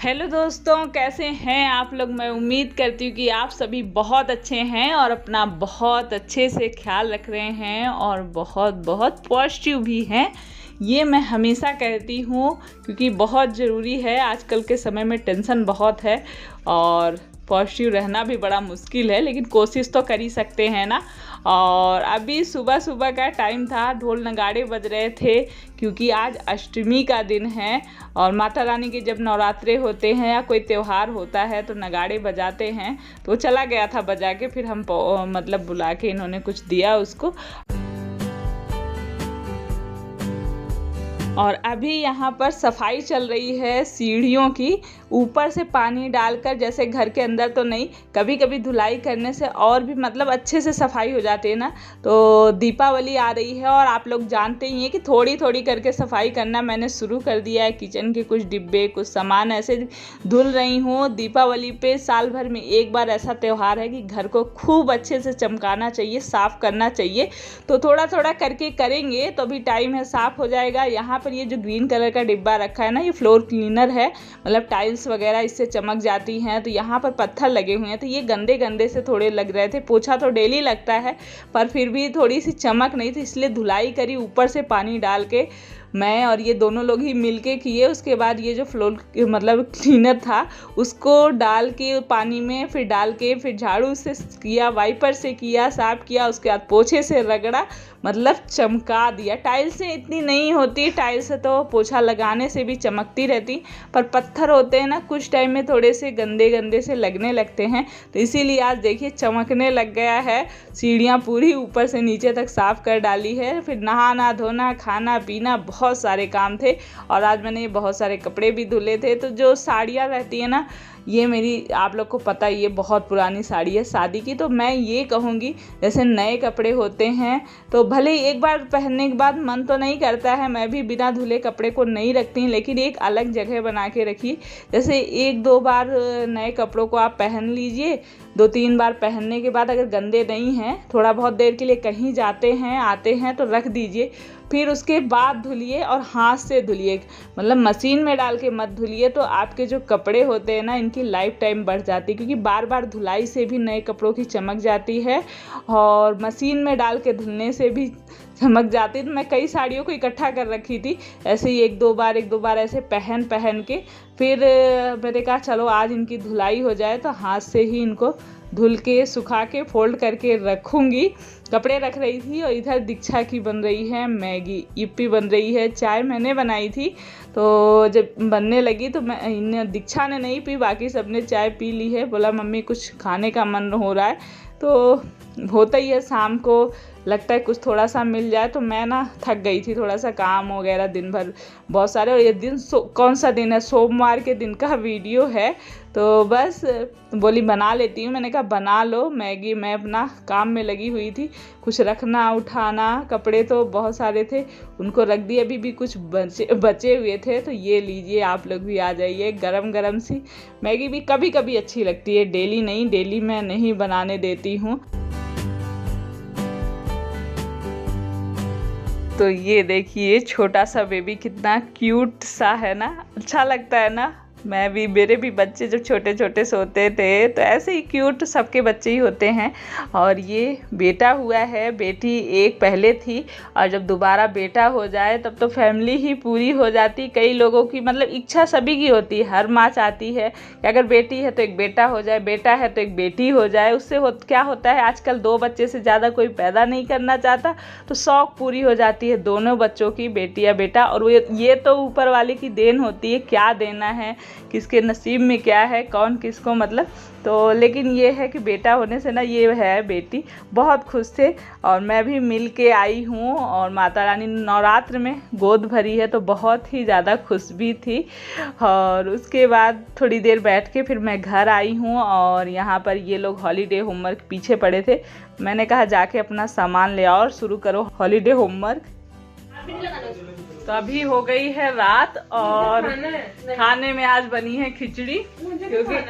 Hello दोस्तों, कैसे हैं आप लोग। मैं उम्मीद करती हूँ कि आप सभी बहुत अच्छे हैं और अपना बहुत अच्छे से ख्याल रख रहे हैं और बहुत बहुत पॉजिटिव भी हैं। ये मैं हमेशा कहती हूँ क्योंकि बहुत ज़रूरी है। आजकल के समय में टेंशन बहुत है और पॉजिटिव रहना भी बड़ा मुश्किल है, लेकिन कोशिश तो कर ही सकते हैं ना। और अभी सुबह सुबह का टाइम था, ढोल नगाड़े बज रहे थे क्योंकि आज अष्टमी का दिन है और माता रानी के जब नवरात्रे होते हैं या कोई त्यौहार होता है तो नगाड़े बजाते हैं। तो चला गया था बजा के, फिर हम मतलब बुला के इन्होंने कुछ दिया उसको। और अभी यहाँ पर सफाई चल रही है सीढ़ियों की, ऊपर से पानी डालकर, जैसे घर के अंदर तो नहीं, कभी कभी धुलाई करने से और भी मतलब अच्छे से सफाई हो जाती है ना। तो दीपावली आ रही है और आप लोग जानते ही हैं कि थोड़ी थोड़ी करके सफाई करना मैंने शुरू कर दिया है। किचन के कुछ डिब्बे, कुछ सामान ऐसे धुल रही हूँ। दीपावली पे साल भर में एक बार ऐसा त्यौहार है कि घर को खूब अच्छे से चमकाना चाहिए, साफ़ करना चाहिए। तो थोड़ा थोड़ा करके करेंगे तो अभी टाइम है, साफ़ हो जाएगा। यहाँ ये जो ग्रीन कलर का डिब्बा रखा है ना, ये फ्लोर क्लीनर है, मतलब टाइल्स वगैरह इससे चमक जाती हैं। तो यहाँ पर पत्थर लगे हुए हैं तो ये गंदे गंदे से थोड़े लग रहे थे। पोछा तो डेली लगता है पर फिर भी थोड़ी सी चमक नहीं थी, इसलिए धुलाई करी ऊपर से पानी डाल के। मैं और ये दोनों लोग ही मिलके किए। उसके बाद ये जो फ्लोर मतलब क्लीनर था उसको डाल के पानी में फिर डाल के फिर झाड़ू से किया, वाइपर से किया, साफ किया। उसके बाद पोछे से रगड़ा, मतलब चमका दिया। टाइल्स से इतनी नहीं होती, टाइल्स से तो पोछा लगाने से भी चमकती रहती, पर पत्थर होते हैं ना, कुछ टाइम में थोड़े से गंदे गंदे से लगने लगते हैं। तो इसीलिए आज देखिए चमकने लग गया है। सीढ़ियाँ पूरी ऊपर से नीचे तक साफ कर डाली है। फिर नहाना धोना, खाना पीना, बहुत सारे काम थे। और आज मैंने बहुत सारे कपड़े भी धुले थे। तो जो साड़ियाँ रहती है ना, ये मेरी, आप लोग को पता है, ये बहुत पुरानी साड़ी है शादी की। तो मैं ये कहूँगी, जैसे नए कपड़े होते हैं तो भले ही एक बार पहनने के बाद मन तो नहीं करता है, मैं भी बिना धुले कपड़े को नहीं रखती, लेकिन एक अलग जगह बना के रखी। जैसे एक दो बार नए कपड़ों को आप पहन लीजिए, 2-3 बार पहनने के बाद अगर गंदे नहीं हैं, थोड़ा बहुत देर के लिए कहीं जाते हैं आते हैं तो रख दीजिए। फिर उसके बाद धुलिए और हाथ से धुलिए, मतलब मशीन में डाल के मत धुलिए। तो आपके जो कपड़े होते हैं ना, इनकी लाइफ टाइम बढ़ जाती है, क्योंकि बार बार धुलाई से भी नए कपड़ों की चमक जाती है और मशीन में डाल के धुलने से भी चमक जाती है। तो मैं कई साड़ियों को इकट्ठा कर रखी थी ऐसे ही, एक दो बार ऐसे पहन के फिर मैंने कहा चलो आज इनकी धुलाई हो जाए। तो हाथ से ही इनको धुल के सुखा के फोल्ड करके रखूँगी। कपड़े रख रही थी और इधर दीक्षा की बन रही है मैगी, यिप्पी बन रही है। चाय मैंने बनाई थी, तो जब बनने लगी तो दीक्षा ने नहीं पी, बाकी सबने चाय पी ली है। बोला मम्मी कुछ खाने का मन हो रहा है, तो होता ही है, शाम को लगता है कुछ थोड़ा सा मिल जाए। तो मैं ना थक गई थी, थोड़ा सा काम वगैरह दिन भर बहुत सारे। और ये दिन कौन सा दिन है, सोमवार के दिन का वीडियो है। तो बस बोली बना लेती हूँ। मैंने कहा बना लो मैगी। मैं अपना काम में लगी हुई थी, कुछ रखना उठाना, कपड़े तो बहुत सारे थे उनको रख दिए, अभी भी कुछ बचे हुए थे। तो ये लीजिए, आप लोग भी आ जाइए। गरम गरम सी मैगी भी कभी कभी अच्छी लगती है, डेली नहीं, डेली मैं नहीं बनाने देती हूँ। तो ये देखिए छोटा सा बेबी कितना क्यूट सा है ना, अच्छा लगता है ना। मैं भी, मेरे भी बच्चे जब छोटे छोटे सोते थे तो ऐसे ही क्यूट सबके बच्चे ही होते हैं। और ये बेटा हुआ है, बेटी एक पहले थी, और जब दोबारा बेटा हो जाए तब तो फैमिली ही पूरी हो जाती। कई लोगों की मतलब इच्छा सभी की होती है, हर माँ चाहती है कि अगर बेटी है तो एक बेटा हो जाए, बेटा है तो एक बेटी हो जाए। उससे क्या होता है, आजकल 2 बच्चे से ज़्यादा कोई पैदा नहीं करना चाहता, तो शौक पूरी हो जाती है दोनों बच्चों की, बेटी या बेटा। और ये तो ऊपर वाले की देन होती है, क्या देना है, किसके नसीब में क्या है, कौन किसको मतलब। तो लेकिन ये है कि बेटा होने से ना, ये है बेटी, बहुत खुश थे। और मैं भी मिल के आई हूँ और माता रानी नवरात्र में गोद भरी है तो बहुत ही ज़्यादा खुश भी थी। और उसके बाद थोड़ी देर बैठ के फिर मैं घर आई हूँ और यहाँ पर ये लोग हॉलीडे होमवर्क पीछे पड़े थे। मैंने कहा जाके अपना सामान ले आओ और शुरू करो हॉलीडे होमवर्क। तो अभी हो गई है रात और खाने में आज बनी है खिचड़ी, क्योंकि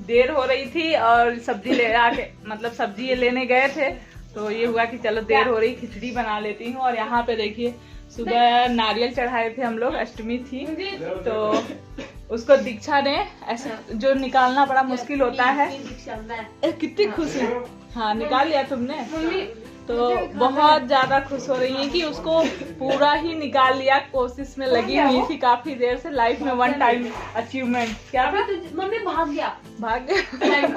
देर हो रही थी और सब्जी ले आके, मतलब सब्जी लेने गए थे तो ये हुआ कि चलो देर हो रही, खिचड़ी बना लेती हूँ। और यहाँ पे देखिए सुबह नारियल चढ़ाए थे हम लोग, अष्टमी थी तो उसको दीक्षा ने ऐसे जो निकालना बड़ा मुश्किल होता है। कितनी खुशी, हाँ निकाल लिया तुमने, तो बहुत ज्यादा खुश हो रही है कि उसको पूरा ही निकाल लिया। कोशिश में लगी हुई थी काफी देर से। लाइफ में वन टाइम अचीवमेंट क्या था? मम्मी भाग गया लाइफ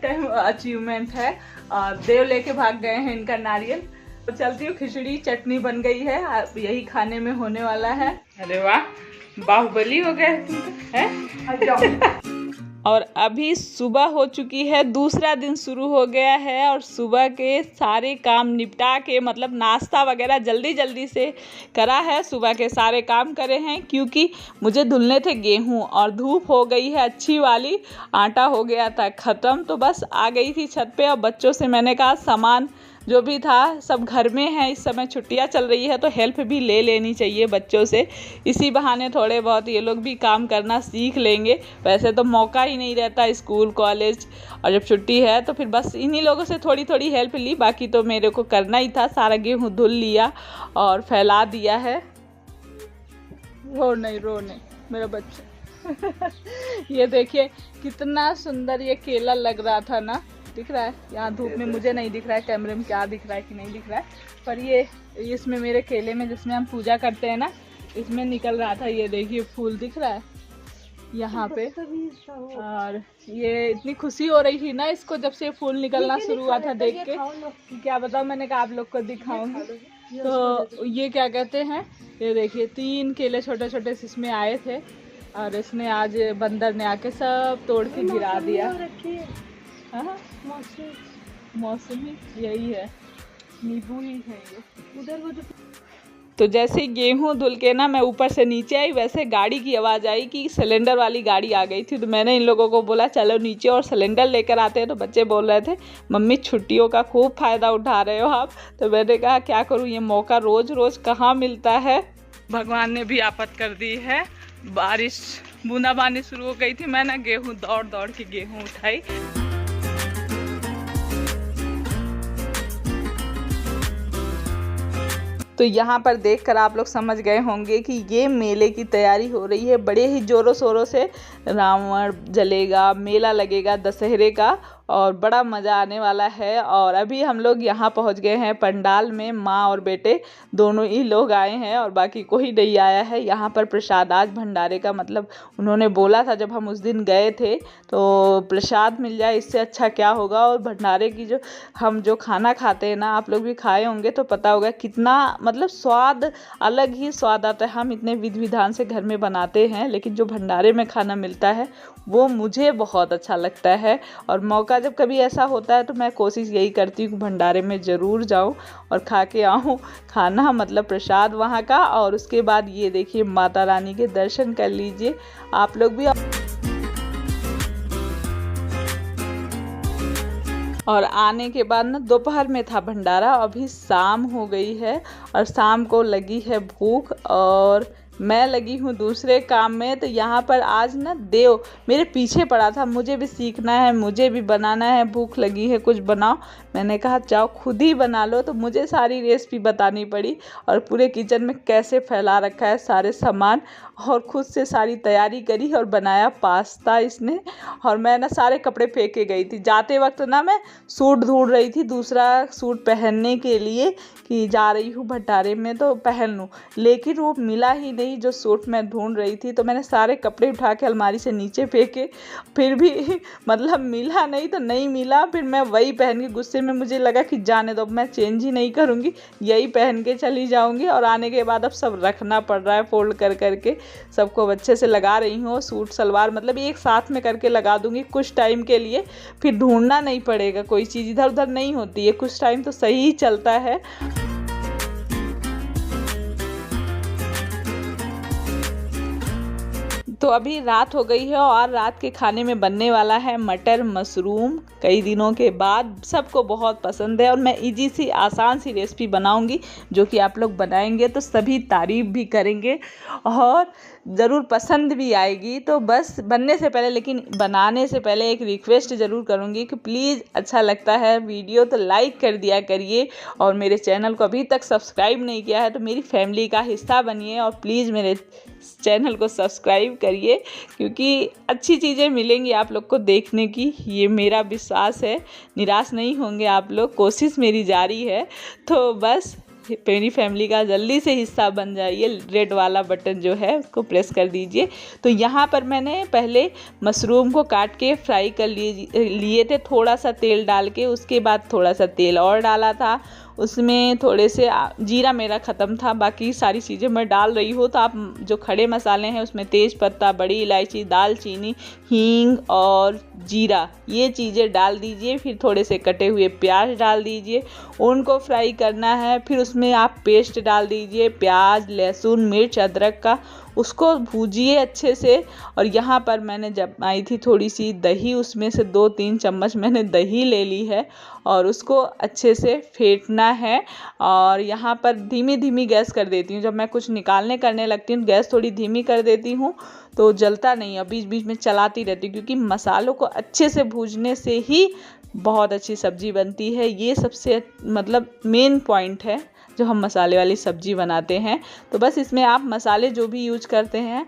टाइम अचीवमेंट है। और देव लेके भाग गए हैं इनका नारियल। तो चलती हूँ, खिचड़ी चटनी बन गई है, यही खाने में होने वाला है। अरे वाह, बाहुबली हो गए तुम है। और अभी सुबह हो चुकी है, दूसरा दिन शुरू हो गया है और सुबह के सारे काम निपटा के, मतलब नाश्ता वगैरह जल्दी जल्दी से करा है। सुबह के सारे काम करे हैं क्योंकि मुझे धुलने थे गेहूं और धूप हो गई है अच्छी वाली, आटा हो गया था ख़त्म। तो बस आ गई थी छत पे और बच्चों से मैंने कहा सामान जो भी था सब घर में है, इस समय छुट्टियां चल रही है तो हेल्प भी ले लेनी चाहिए बच्चों से। इसी बहाने थोड़े बहुत ये लोग भी काम करना सीख लेंगे। वैसे तो मौका ही नहीं रहता स्कूल कॉलेज, और जब छुट्टी है तो फिर बस इन्हीं लोगों से थोड़ी थोड़ी हेल्प ली। बाकी तो मेरे को करना ही था। सारा गेहूँ धुल लिया और फैला दिया है। रो नहीं मेरा बच्चा। ये देखिए कितना सुंदर ये केला लग रहा था ना, दिख रहा है यहाँ धूप में, मुझे नहीं दिख रहा है कैमरे में क्या दिख रहा है कि नहीं दिख रहा है, पर ये इसमें मेरे केले में जिसमें हम पूजा करते हैं ना, इसमें निकल रहा था। ये देखिए फूल दिख रहा है यहाँ पे। और ये इतनी खुशी हो रही थी ना इसको जब से फूल निकलना शुरू हुआ था देख के, क्या बताओ। मैंने कहा आप लोग को दिखाऊंगी। तो ये क्या कहते हैं, ये देखिए 3 केले छोटे छोटे इसमें आए थे और इसने आज बंदर ने आके सब तोड़ के गिरा दिया। हाँ मौसमी यही है, नींबू ही है ये। उधर वो तो जैसे गेहूं धुल के ना मैं ऊपर से नीचे आई, वैसे गाड़ी की आवाज़ आई कि सिलेंडर वाली गाड़ी आ गई थी। तो मैंने इन लोगों को बोला चलो नीचे और सिलेंडर लेकर आते हैं। तो बच्चे बोल रहे थे मम्मी छुट्टियों का खूब फ़ायदा उठा रहे हो आप। तो मैंने कहा क्या करूँ, ये मौका रोज़ रोज़ कहाँ मिलता है। भगवान ने भी आफत कर दी है, बारिश बूंदाबांदी शुरू हो गई थी। मैं ना गेहूँ दौड़ दौड़ के गेहूँ उठाई। तो यहाँ पर देखकर आप लोग समझ गए होंगे कि ये मेले की तैयारी हो रही है। बड़े ही ज़ोरों शोरों से रावण जलेगा, मेला लगेगा दशहरे का, और बड़ा मज़ा आने वाला है। और अभी हम लोग यहाँ पहुँच गए हैं पंडाल में। माँ और बेटे दोनों ही लोग आए हैं और बाकी कोई नहीं आया है। यहाँ पर प्रसाद आज भंडारे का, मतलब उन्होंने बोला था जब हम उस दिन गए थे तो प्रसाद मिल जाए इससे अच्छा क्या होगा। और भंडारे की जो हम जो खाना खाते हैं ना, आप लोग भी खाए होंगे तो पता होगा कितना मतलब स्वाद, अलग ही स्वाद आता है। हम इतने विधि विधान से घर में बनाते हैं, लेकिन जो भंडारे में खाना मिलता है वो मुझे बहुत अच्छा लगता है। और मौका जब कभी ऐसा होता है तो मैं कोशिश यही करती हूँ कि भंडारे में ज़रूर जाऊँ और खा के आऊँ खाना, मतलब प्रसाद वहाँ का। और उसके बाद ये देखिए माता रानी के दर्शन कर लीजिए आप लोग भी। और आने के बाद ना दोपहर में था भंडारा, अभी शाम हो गई है और शाम को लगी है भूख और मैं लगी हूँ दूसरे काम में। तो यहाँ पर आज ना देव मेरे पीछे पड़ा था, मुझे भी सीखना है, मुझे भी बनाना है, भूख लगी है कुछ बनाओ। मैंने कहा जाओ खुद ही बना लो। तो मुझे सारी रेसिपी बतानी पड़ी और पूरे किचन में कैसे फैला रखा है सारे सामान, और खुद से सारी तैयारी करी और बनाया पास्ता इसने। और मैं ना सारे कपड़े फेंक के गई थी। जाते वक्त ना मैं सूट ढूंढ रही थी, दूसरा सूट पहनने के लिए कि जा रही हूँ भंडारे में तो पहन लूँ, लेकिन वो मिला ही नहीं जो सूट मैं ढूंढ रही थी। तो मैंने सारे कपड़े उठा के अलमारी से नीचे फेंके, फिर भी मतलब मिला नहीं तो नहीं मिला। फिर मैं वही पहन के, गुस्से में मुझे लगा कि जाने दो, मैं चेंज ही नहीं करूँगी, यही पहन के चली जाऊँगी। और आने के बाद अब सब रखना पड़ रहा है, फोल्ड कर करके सबको अच्छे से लगा रही हूँ। सूट सलवार मतलब एक साथ में करके लगा दूँगी कुछ टाइम के लिए, फिर ढूंढना नहीं पड़ेगा, कोई चीज़ इधर उधर नहीं होती है, कुछ टाइम तो सही ही चलता है। तो अभी रात हो गई है और रात के खाने में बनने वाला है मटर मशरूम। कई दिनों के बाद सबको बहुत पसंद है और मैं इजी सी आसान सी रेसिपी बनाऊंगी जो कि आप लोग बनाएंगे तो सभी तारीफ भी करेंगे। और ज़रूर पसंद भी आएगी। तो बस बनने से पहले, लेकिन बनाने से पहले एक रिक्वेस्ट ज़रूर करूँगी कि प्लीज़ अच्छा लगता है वीडियो तो लाइक कर दिया करिए, और मेरे चैनल को अभी तक सब्सक्राइब नहीं किया है तो मेरी फैमिली का हिस्सा बनिए और प्लीज़ मेरे चैनल को सब्सक्राइब करिए, क्योंकि अच्छी चीज़ें मिलेंगी आप लोग को देखने की, ये मेरा विश्वास है। निराश नहीं होंगे आप लोग, कोशिश मेरी जारी है। तो बस मेरी फैमिली का जल्दी से हिस्सा बन जाइए। रेड वाला बटन जो है उसको प्रेस कर दीजिए। तो यहाँ पर मैंने पहले मशरूम को काट के फ्राई कर लिए थे, थोड़ा सा तेल डाल के, उसके बाद थोड़ा सा तेल और डाला था, उसमें थोड़े से जीरा मेरा ख़त्म था, बाकी सारी चीज़ें मैं डाल रही हूँ। तो आप जो खड़े मसाले हैं उसमें तेज़ पत्ता, बड़ी इलायची, दालचीनी, हींग और जीरा, ये चीज़ें डाल दीजिए। फिर थोड़े से कटे हुए प्याज डाल दीजिए, उनको फ्राई करना है। फिर उसमें आप पेस्ट डाल दीजिए, प्याज, लहसुन, मिर्च, अदरक का, उसको भूजिए अच्छे से। और यहाँ पर मैंने जब आई थी थोड़ी सी दही, उसमें से 2-3 चम्मच मैंने दही ले ली है और उसको अच्छे से फेंटना है। और यहाँ पर धीमी धीमी गैस कर देती हूँ, जब मैं कुछ निकालने करने लगती हूँ गैस थोड़ी धीमी कर देती हूँ तो जलता नहीं है, बीच बीच में चलाती रहती हूँ, क्योंकि मसालों को अच्छे से भूजने से ही बहुत अच्छी सब्ज़ी बनती है। ये सबसे मतलब मेन पॉइंट है जो हम मसाले वाली सब्ज़ी बनाते हैं। तो बस इसमें आप मसाले जो भी यूज करते हैं,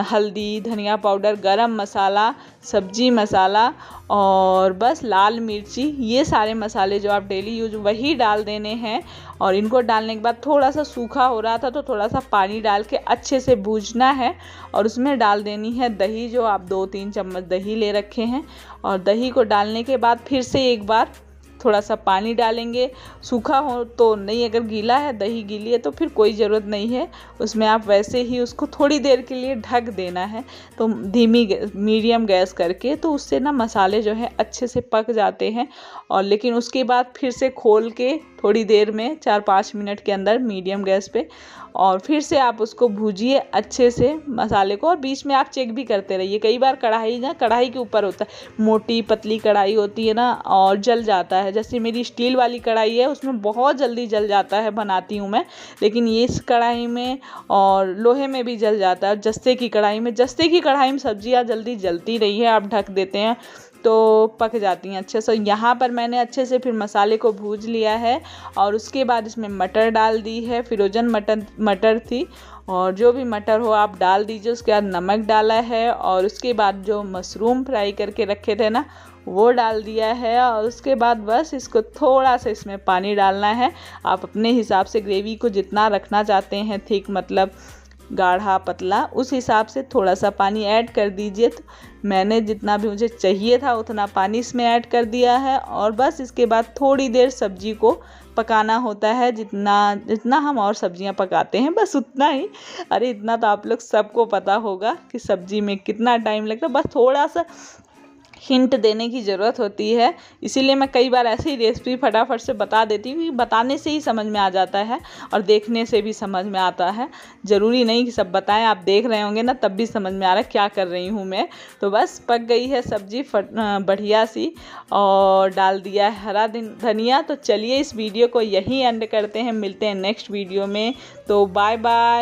हल्दी, धनिया पाउडर, गरम मसाला, सब्जी मसाला और बस लाल मिर्ची, ये सारे मसाले जो आप डेली यूज वही डाल देने हैं। और इनको डालने के बाद थोड़ा सा सूखा हो रहा था तो थोड़ा सा पानी डाल के अच्छे से भूजना है। और उसमें डाल देनी है दही, जो आप 2-3 चम्मच दही ले रखे हैं। और दही को डालने के बाद फिर से एक बार थोड़ा सा पानी डालेंगे, सूखा हो तो नहीं, अगर गीला है, दही गीली है तो फिर कोई ज़रूरत नहीं है उसमें, आप वैसे ही उसको थोड़ी देर के लिए ढक देना है। तो मीडियम गैस करके, तो उससे ना मसाले जो है अच्छे से पक जाते हैं। और लेकिन उसके बाद फिर से खोल के थोड़ी देर में 4-5 मिनट के अंदर मीडियम गैस पे, और फिर से आप उसको भूजिए अच्छे से मसाले को। और बीच में आप चेक भी करते रहिए, कई बार कढ़ाई के ऊपर होता है, मोटी पतली कढ़ाई होती है ना, और जल जाता है। जैसे मेरी स्टील वाली कढ़ाई है उसमें बहुत जल्दी जल जाता है, बनाती हूँ मैं, लेकिन ये इस कढ़ाई में और लोहे में भी जल जाता है। जस्ते की कढ़ाई में सब्जियाँ जल्दी जलती नहीं है, आप ढक देते हैं तो पक जाती हैं अच्छे से। यहाँ पर मैंने अच्छे से फिर मसाले को भूज लिया है और उसके बाद इसमें मटर डाल दी है, फ्रोजन मटर थी, और जो भी मटर हो आप डाल दीजिए। उसके बाद नमक डाला है और उसके बाद जो मशरूम फ्राई करके रखे थे ना वो डाल दिया है। और उसके बाद बस इसको थोड़ा सा इसमें पानी डालना है, आप अपने हिसाब से ग्रेवी को जितना रखना चाहते हैं, थिक मतलब गाढ़ा पतला, उस हिसाब से थोड़ा सा पानी ऐड कर दीजिए। तो मैंने जितना भी मुझे चाहिए था उतना पानी इसमें ऐड कर दिया है। और बस इसके बाद थोड़ी देर सब्जी को पकाना होता है, जितना हम और सब्जियां पकाते हैं बस उतना ही। अरे इतना तो आप लोग सबको पता होगा कि सब्जी में कितना टाइम लगता है, बस थोड़ा सा हिंट देने की ज़रूरत होती है। इसीलिए मैं कई बार ऐसे ही रेसिपी फटाफट से बता देती हूँ, क्योंकि बताने से ही समझ में आ जाता है और देखने से भी समझ में आता है। ज़रूरी नहीं कि सब बताएं, आप देख रहे होंगे ना तब भी समझ में आ रहा है क्या कर रही हूँ मैं। तो बस पक गई है सब्जी बढ़िया सी, और डाल दिया है हरा धनिया। तो चलिए इस वीडियो को यहीं एंड करते हैं, मिलते हैं नेक्स्ट वीडियो में। तो बाय बाय।